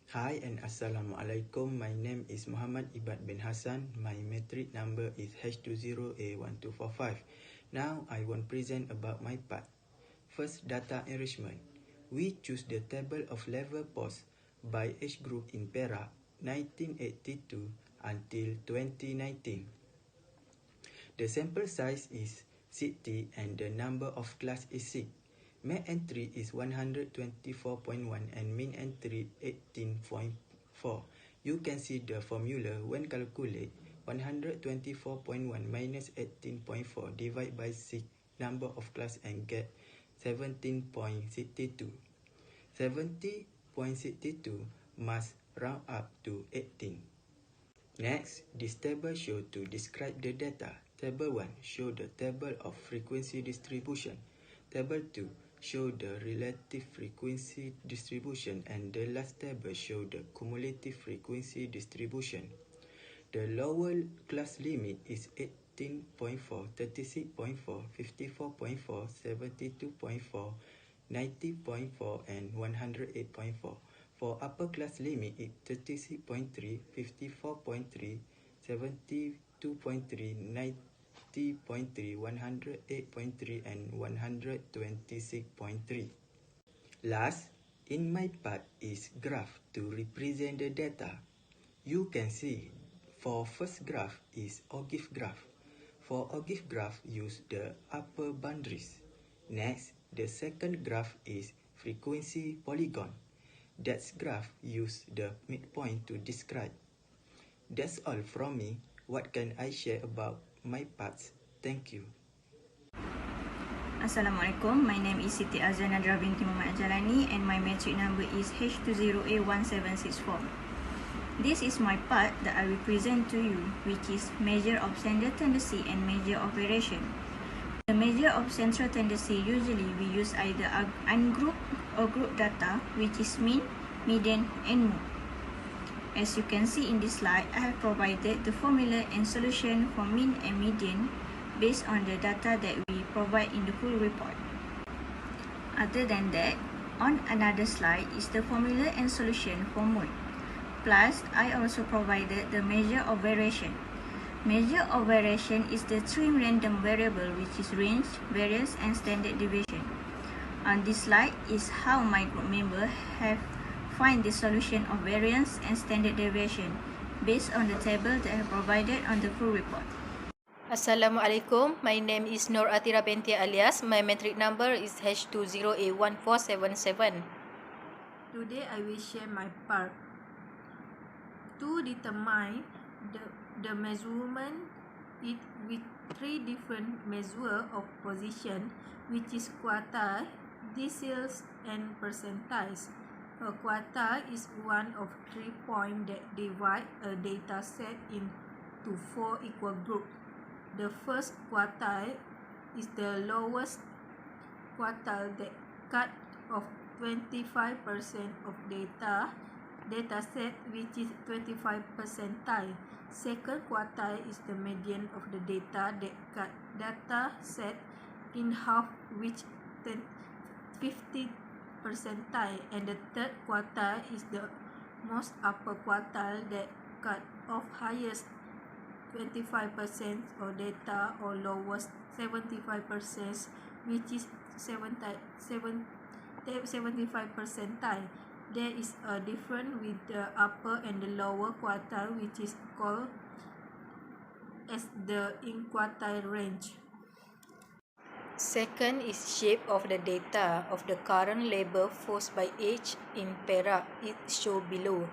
Hi and Assalamualaikum. My name is Muhammad Ibad bin Hassan. My metric number is H20A1245. Now I want present about my part. First, data enrichment. We choose the table of level post by age group in Perak 1982 until 2019. The sample size is 60 and the number of class is 6. Main entry is 124.1 and mean entry 18.4. You can see the formula when calculate 124.1 minus 18.4 divided by 6 number of class and get 17.62. 70.62 must round up to 18. Next, this table shows to describe the data. Table 1 show the table of frequency distribution. Table 2 show the relative frequency distribution, and the last table show the cumulative frequency distribution. The lower class limit is 18.4, 36.4, 54.4, 72.4, 90.4 and 108.4. For upper class limit is 36.3, 54.3, 72.3, 90.3, 108.3 and 126.3. Last, in my part is graph to represent the data. You can see for first graph is Ogif graph. For Ogif graph, use the upper boundaries. Next, the second graph is frequency polygon. That graph use the midpoint to describe. That's all from me. What can I share about my parts? Thank you. Assalamualaikum, my name is Siti Azan Nadra binti Muhammad Jalani and my metric number is H20A1764. This is my part that I will present to you, which is measure of central tendency and measure of variation. The measure of central tendency, usually we use either ungrouped or group data, which is mean, median and mode. As you can see in this slide, I have provided the formula and solution for mean and median based on the data that we provide in the full report. Other than that, on another slide is the formula and solution for mode. Plus, I also provided the measure of variation. Measure of variation is the trim random variable, which is range, variance, and standard deviation. On this slide is how my group member have find the solution of variance and standard deviation based on the table that I have provided on the full report. Assalamualaikum, my name is Nur Atira binti alias. My metric number is H20A1477. Today I will share my part. To determine the measurement with three different measure of position, which is quartile, deciles and percentiles. A quartile is one of 3 points that divide a data set into 4 equal groups. The first quartile is the lowest quartile that cut off 25% of data set, which is 25 percentile. Second quartile is the median of the data that cut data set in half, which 50 percentile, and the third quartile is the most upper quartile that cut off highest 25% of data or lowest 75%, which is 75 percentile. There is a difference with the upper and the lower quartile, which is called as the in-quartile range. Second is shape of the data of the current label forced by age in Perak. It shown below.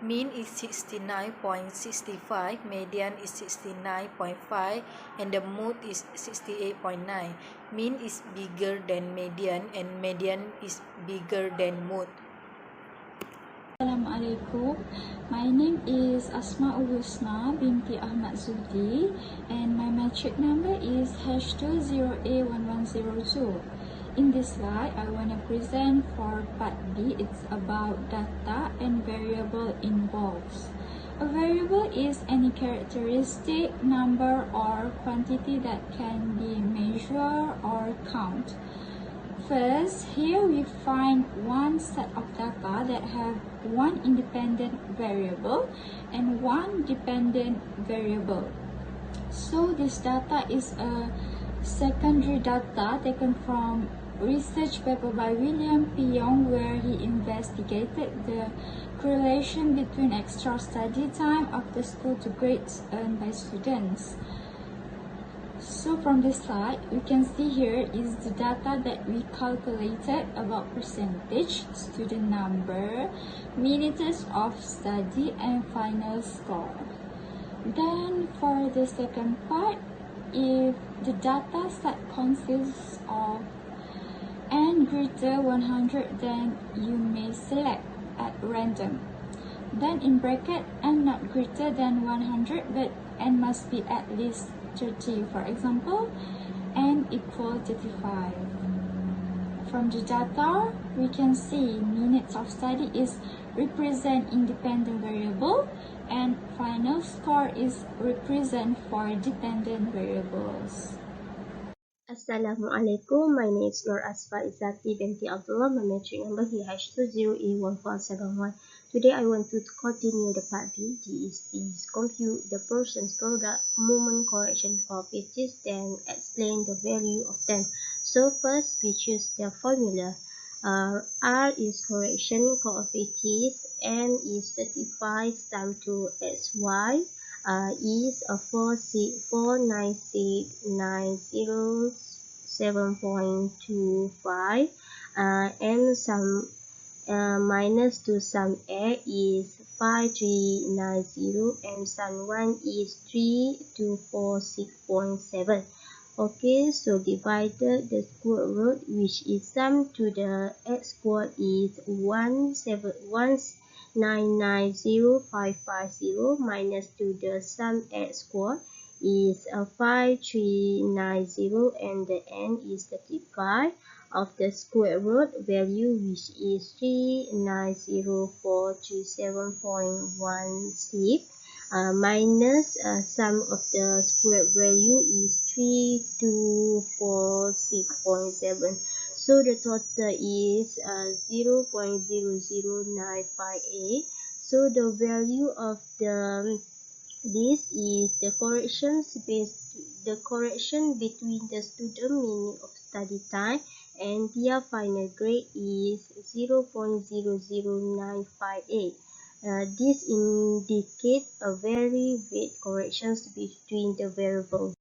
Mean is 69.65, median is 69.5, and the mode is 68.9. Mean is bigger than median and median is bigger than mode. Assalamualaikum. My name is Asma'ul Husna binti Ahmad Zudi and my metric number is H20A1102. In this slide, I want to present for part B. It's about data and variable involved. A variable is any characteristic, number or quantity that can be measured or count. first, here we find one set of data that have one independent variable and one dependent variable. So this data is a secondary data taken from research paper by William P. Young, where he investigated the correlation between extra study time after school to grades earned by students. So from this slide, we can see here is the data that we calculated about percentage, student number, minutes of study, and final score. Then for the second part, if the data set consists of n greater 100, then you may select at random. Then in bracket, n not greater than 100, but n must be at least 30. For example, n equal 35. From the data, we can see minutes of study is represent independent variable and final score is represent for dependent variables. Assalamualaikum. My name is Nur Asfa Izzati binti Abdullah. My metric number here H20A1471. Today I want to continue the part B. This is compute the person's product moment correction for pitches, then explain the value of them. So first we choose the formula. R is correction coefficient, N is 35 times 2 XY. Is a 49690.7.25, and some minus to sum A is 5390 and sum 1 is 3246.7. Okay, so divided the square root, which is sum to the x squared is 17990.550 minus to the sum x squared is 5390 and the n is 35 of the square root value, which is 390437.16, minus sum of the square value is 3246.7. So the total is 0.00958. So the value of this is the correction between the student meaning of study time and their final grade is 0.00958. This indicates a very great corrections between the variables.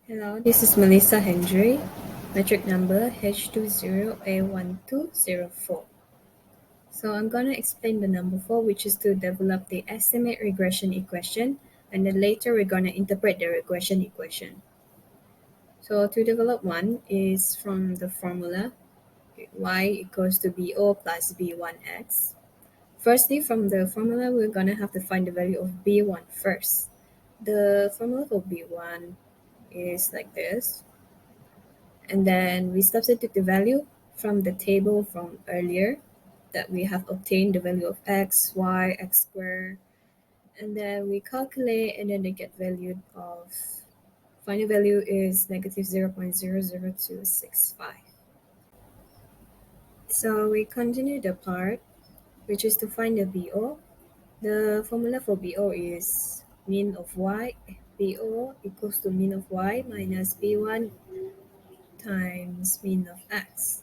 Hello, this is Melissa Hendry, metric number H20A1204. So I'm going to explain the number 4, which is to develop the estimate regression equation, and then later we're going to interpret the regression equation. So to develop one is from the formula y equals to BO plus B1x. Firstly, from the formula, we're going to have to find the value of B1 first. The formula for B1 is like this. And then we substitute the value from the table from earlier that we have obtained the value of x, y, x squared. And then we calculate and then they get value of, final value is negative 0.00265. So we continue the part, which is to find the BO. The formula for BO is mean of y. BO equals to mean of y minus B1 times mean of x.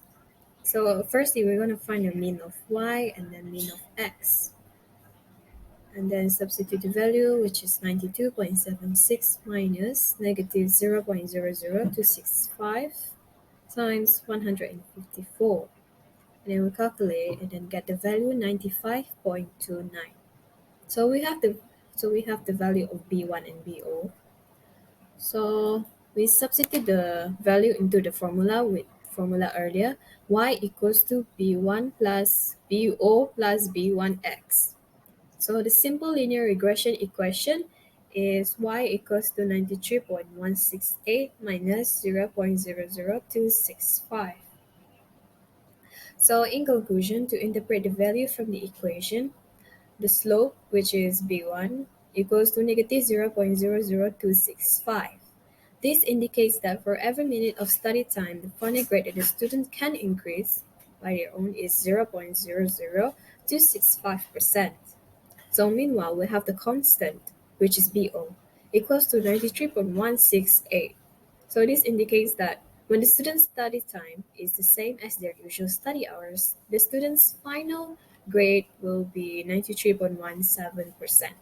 So firstly, we're going to find the mean of y and then mean of x. And then substitute the value, which is 92.76 minus negative 0.00265 times 154. And then we calculate and then get the value 95.29. So we have the value of B1 and BO. So we substitute the value into the formula with formula earlier. Y equals to B1 plus BO plus B1x. So the simple linear regression equation is y equals to 93.168 minus 0.00265. So in conclusion, to interpret the value from the equation, the slope, which is B1, equals to negative 0.00265. This indicates that for every minute of study time, the phonic grade that the student can increase by their own is 0.00265%. So meanwhile, we have the constant, which is BO, equals to 93.168. So this indicates that when the student's study time is the same as their usual study hours, the student's final grade will be 93.17%.